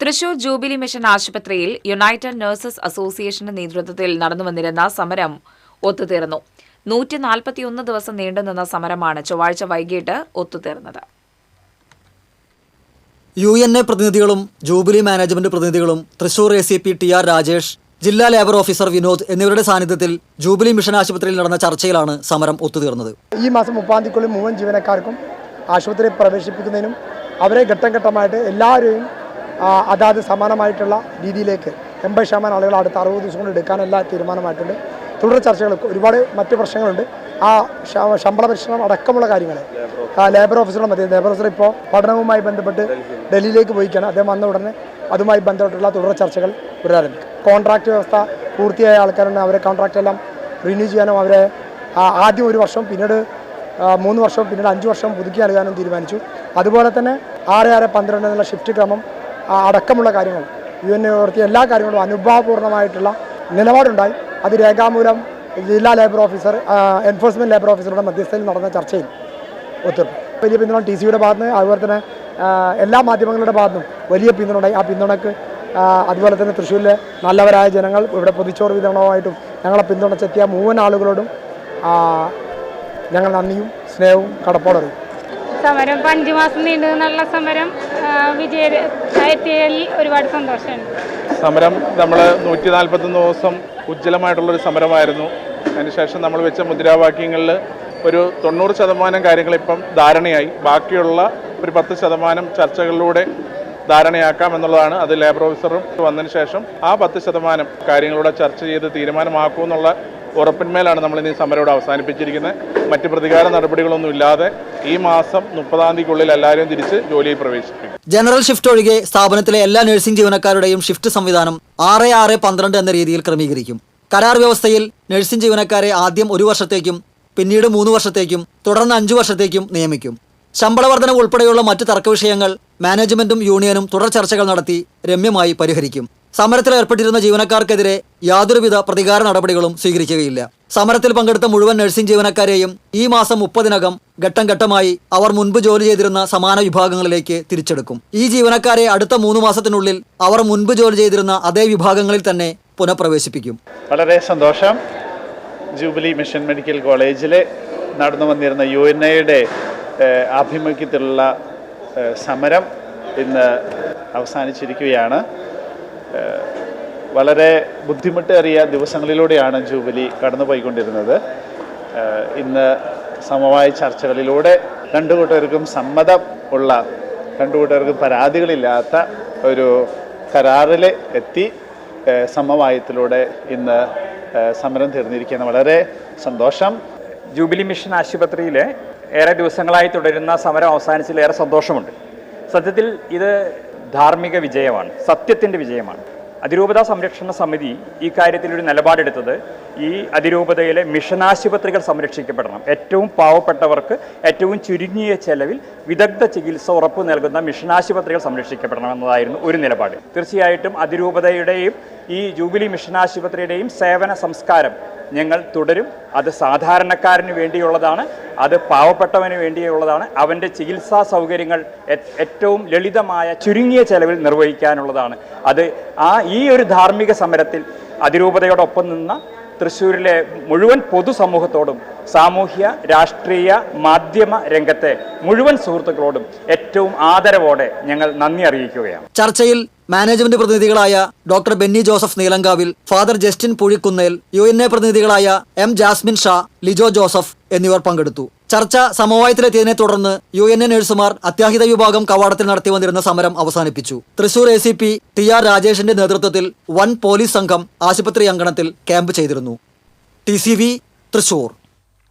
Thrissur jubilee mission ആശുപത്രിയിൽ United nurses അസോസിയേഷന്റെ നേതൃത്വത്തിൽ നടന്നുവന്നിരുന്ന സമരം ഒത്തുതീർന്നു. 141 ദിവസം നീണ്ടുനിന്ന സമരമാണ് ചൊവ്വാഴ്ച വൈകിട്ട് ഒത്തുതീർന്നത്. UNA പ്രതിനിധികളും ജൂബിലി മാനേജ്മെന്റ് പ്രതിനിധികളും തൃശൂർ ACP TR രാജേഷ്, ജില്ലാ ലേബർ ഓഫീസർ വിനോദ് എന്നിവരുടെ സാന്നിധ്യത്തിൽ ജൂബിലി മിഷൻ ആശുപത്രിയിൽ നടന്ന ചർച്ചയിലാണ് സമരം ഒത്തുതീർന്നത്. ഈ മാസം 30-ാം തീയതിക്കുള്ളിൽ മുഴുവൻ ജീവനക്കാർക്കും ആശുപത്രിയിൽ പ്രവേശിപ്പിക്കുന്നതിനും അവരെ ഘട്ടം ഘട്ടമായിട്ട് എല്ലാവരെയും അതാത് സമാനമായിട്ടുള്ള രീതിയിലേക്ക് 80% ആളുകൾ അടുത്ത 60 ദിവസം കൊണ്ട് എടുക്കാനെല്ലാം തീരുമാനമായിട്ടുണ്ട്. തുടർ ചർച്ചകൾ ഒരുപാട് മറ്റ് പ്രശ്നങ്ങളുണ്ട്. ആ ശമ്പള പരിഷ്കരണം അടക്കമുള്ള കാര്യങ്ങൾ ലേബർ ഓഫീസറുടെ മതി. ലേബർ ഓഫീസർ ഇപ്പോൾ പഠനവുമായി ബന്ധപ്പെട്ട് ഡൽഹിയിലേക്ക് പോയിക്കാണ്. അദ്ദേഹം വന്ന ഉടനെ അതുമായി ബന്ധപ്പെട്ടുള്ള തുടർ ചർച്ചകൾ പുനരാരംഭിക്കും. കോൺട്രാക്ട് വ്യവസ്ഥ പൂർത്തിയായ ആൾക്കാരുണ്ട്. അവരെ കോൺട്രാക്റ്റ് എല്ലാം റിന്യൂ ചെയ്യാനും അവരെ ആദ്യം 1 വർഷം, പിന്നീട് 3 വർഷവും, പിന്നീട് 5 വർഷം പുതുക്കി നൽകാനും തീരുമാനിച്ചു. അതുപോലെ തന്നെ 6-6-12 എന്നുള്ള ഷിഫ്റ്റ് ക്രമം അടക്കമുള്ള കാര്യങ്ങൾ UNA ഉയർത്തിയ എല്ലാ കാര്യങ്ങളും അനുഭാവപൂർണ്ണമായിട്ടുള്ള നിലപാടുണ്ടായി. അത് രേഖാമൂലം ജില്ലാ ലേബർ ഓഫീസർ, എൻഫോഴ്സ്മെൻറ്റ് ലേബർ ഓഫീസറുടെ മധ്യസ്ഥയിൽ നടന്ന ചർച്ചയിൽ ഒത്തുതീർന്നു. വലിയ പിന്തുണ TCയുടെ ഭാഗത്ത് നിന്ന്, അതുപോലെ തന്നെ എല്ലാ മാധ്യമങ്ങളുടെ ഭാഗത്തുനിന്നും വലിയ പിന്തുണ ഉണ്ടായി. ആ പിന്തുണക്ക് അതുപോലെ തന്നെ തൃശ്ശൂരിലെ നല്ലവരായ ജനങ്ങൾ, ഇവിടെ പൊതിച്ചോറ് വിതരണവുമായിട്ടും ഞങ്ങളെ പിന്തുണച്ചെത്തിയ മുഴുവൻ ആളുകളോടും ഞങ്ങൾ നന്ദിയും സ്നേഹവും കടപ്പാടറിയും. സമരം 5 മാസം നീണ്ടു നിന്നുള്ള സമരം വിജയത്തിൽ ഒരുപാട് സന്തോഷമുണ്ട്. സമരം നമ്മൾ 141 ദിവസം ഉജ്ജ്വലമായിട്ടുള്ളൊരു സമരമായിരുന്നു. അതിനുശേഷം നമ്മൾ വെച്ച മുദ്രാവാക്യങ്ങളിൽ ഒരു 90% കാര്യങ്ങൾ ഇപ്പം ധാരണയായി. ബാക്കിയുള്ള ഒരു 10% ചർച്ചകളിലൂടെ ധാരണയാക്കാം എന്നുള്ളതാണ്. അത് ലേബർ ഓഫീസറും വന്നതിന് ശേഷം ആ 10% കാര്യങ്ങളൂടെ ചർച്ച ചെയ്ത് തീരുമാനമാക്കുമെന്നുള്ള ഉറപ്പിന്മേലാണ് നമ്മൾ ഇനി സമരം അവസാനിപ്പിച്ചിരിക്കുന്നത്. മറ്റ് പ്രതികാര നടപടികളൊന്നും ഇല്ലാതെ ഈ മാസം 30-ാം തീയതിക്കുള്ളിൽ എല്ലാവരും തിരിച്ച് ജോലിയിൽ പ്രവേശിപ്പിക്കും. ജനറൽ ഷിഫ്റ്റ് ഒഴികെ സ്ഥാപനത്തിലെ എല്ലാ നഴ്സിംഗ് ജീവനക്കാരുടെയും ഷിഫ്റ്റ് സംവിധാനം 6-6-12 എന്ന രീതിയിൽ ക്രമീകരിക്കും. കരാർ വ്യവസ്ഥയിൽ നഴ്സിംഗ് ജീവനക്കാരെ ആദ്യം 1 വർഷത്തേക്കും പിന്നീട് 3 വർഷത്തേക്കും തുടർന്ന് 5 വർഷത്തേക്കും നിയമിക്കും. ശമ്പള വർധന ഉൾപ്പെടെയുള്ള മറ്റ് തർക്കവിഷയങ്ങൾ മാനേജ്മെന്റും യൂണിയനും തുടർ ചർച്ചകൾ നടത്തി രമ്യമായി പരിഹരിക്കും. സമരത്തിൽ ഏർപ്പെട്ടിരുന്ന ജീവനക്കാർക്കെതിരെ യാതൊരുവിധ പ്രതികാര നടപടികളും സ്വീകരിക്കുകയില്ല. സമരത്തിൽ പങ്കെടുത്ത മുഴുവൻ നഴ്സിംഗ് ജീവനക്കാരെയും ഈ മാസം 30-നകം ഘട്ടം ഘട്ടമായി അവർ മുൻപ് ജോലി ചെയ്തിരുന്ന സമാന വിഭാഗങ്ങളിലേക്ക് തിരിച്ചെടുക്കും. ഈ ജീവനക്കാരെ അടുത്ത 3 മാസത്തിനുള്ളിൽ അവർ മുൻപ് ജോലി ചെയ്തിരുന്ന അതേ വിഭാഗങ്ങളിൽ തന്നെ പുനഃപ്രവേശിപ്പിക്കും. വളരെ സന്തോഷം. ജൂബിലി മിഷൻ മെഡിക്കൽ കോളേജിൽ നടന്നു വന്നിരുന്ന UNAയുടെ ആഭിമുഖ്യത്തിലുള്ള സമരം ഇന്ന് അവസാനിച്ചിരിക്കുകയാണ്. വളരെ ബുദ്ധിമുട്ടേറിയ ദിവസങ്ങളിലൂടെയാണ് ജൂബിലി കടന്നുപോയിക്കൊണ്ടിരുന്നത്. ഇന്ന് സമവായ ചർച്ചകളിലൂടെ രണ്ടു കൂട്ടർക്കും സമ്മതം ഉള്ള, രണ്ടു കൂട്ടർക്കും പരാതികളില്ലാത്ത ഒരു കരാറിൽ എത്തി സമവായത്തിലൂടെ ഇന്ന് സമരം തീർന്നിരിക്കുന്ന വളരെ സന്തോഷം. ജൂബിലി മിഷൻ ആശുപത്രിയിലെ ഏറെ ദിവസങ്ങളായി തുടരുന്ന സമരം അവസാനിച്ചതിൽ ഏറെ സന്തോഷമുണ്ട്. സത്യത്തിൽ ഇത് ധാർമ്മിക വിജയമാണ്, സത്യത്തിൻ്റെ വിജയമാണ്. അതിരൂപതാ സംരക്ഷണ സമിതി ഈ കാര്യത്തിലൊരു നിലപാടെടുത്തത് ഈ അതിരൂപതയിലെ മിഷൻ ആശുപത്രികൾ സംരക്ഷിക്കപ്പെടണം, ഏറ്റവും പാവപ്പെട്ടവർക്ക് ഏറ്റവും ചുരുങ്ങിയ ചെലവിൽ വിദഗ്ധ ചികിത്സ ഉറപ്പു നൽകുന്ന മിഷൻ ആശുപത്രികൾ സംരക്ഷിക്കപ്പെടണം എന്നതായിരുന്നു ഒരു നിലപാട്. തീർച്ചയായിട്ടും അതിരൂപതയുടെയും ഈ ജൂബിലി മിഷൻ ആശുപത്രിയുടെയും സേവന സംസ്കാരം ഞങ്ങൾ തുടരും. അത് സാധാരണക്കാരന് വേണ്ടിയുള്ളതാണ്, അത് പാവപ്പെട്ടവന് വേണ്ടിയുള്ളതാണ്. അവൻ്റെ ചികിത്സാ സൗകര്യങ്ങൾ ഏറ്റവും ലളിതമായ ചുരുങ്ങിയ ചെലവിൽ നിർവഹിക്കാനുള്ളതാണ്. അത് ഈ ഒരു ധാർമ്മിക സമരത്തിൽ അതിരൂപതയോടൊപ്പം നിന്ന തൃശ്ശൂരിലെ മുഴുവൻ പൊതുസമൂഹത്തോടും സാമൂഹ്യ രാഷ്ട്രീയ മാധ്യമ രംഗത്തെ മുഴുവൻ സുഹൃത്തുക്കളോടും ഏറ്റവും ആദരവോടെ ഞങ്ങൾ നന്ദി അറിയിക്കുകയാണ്. ചർച്ചയിൽ മാനേജ്മെന്റ് പ്രതിനിധികളായ doctor Benny Joseph Neelankavil, father Justin Puzhikkunnel, UNA പ്രതിനിധികളായ M ജാസ്മിൻ ഷാ, ലിജോ ജോസഫ് എന്നിവർ പങ്കെടുത്തു. ചർച്ച സമവായത്തിലെത്തിയതിനെ തുടർന്ന് UNA നഴ്സുമാർ അത്യാഹിത വിഭാഗം കവാടത്തിൽ നടത്തി വന്നിരുന്ന സമരം അവസാനിപ്പിച്ചു. തൃശൂർ ACP TR രാജേഷിന്റെ നേതൃത്വത്തിൽ വൻ പോലീസ് സംഘം ആശുപത്രി അങ്കണത്തിൽ ക്യാമ്പ് ചെയ്തിരുന്നു. TCV തൃശൂർ.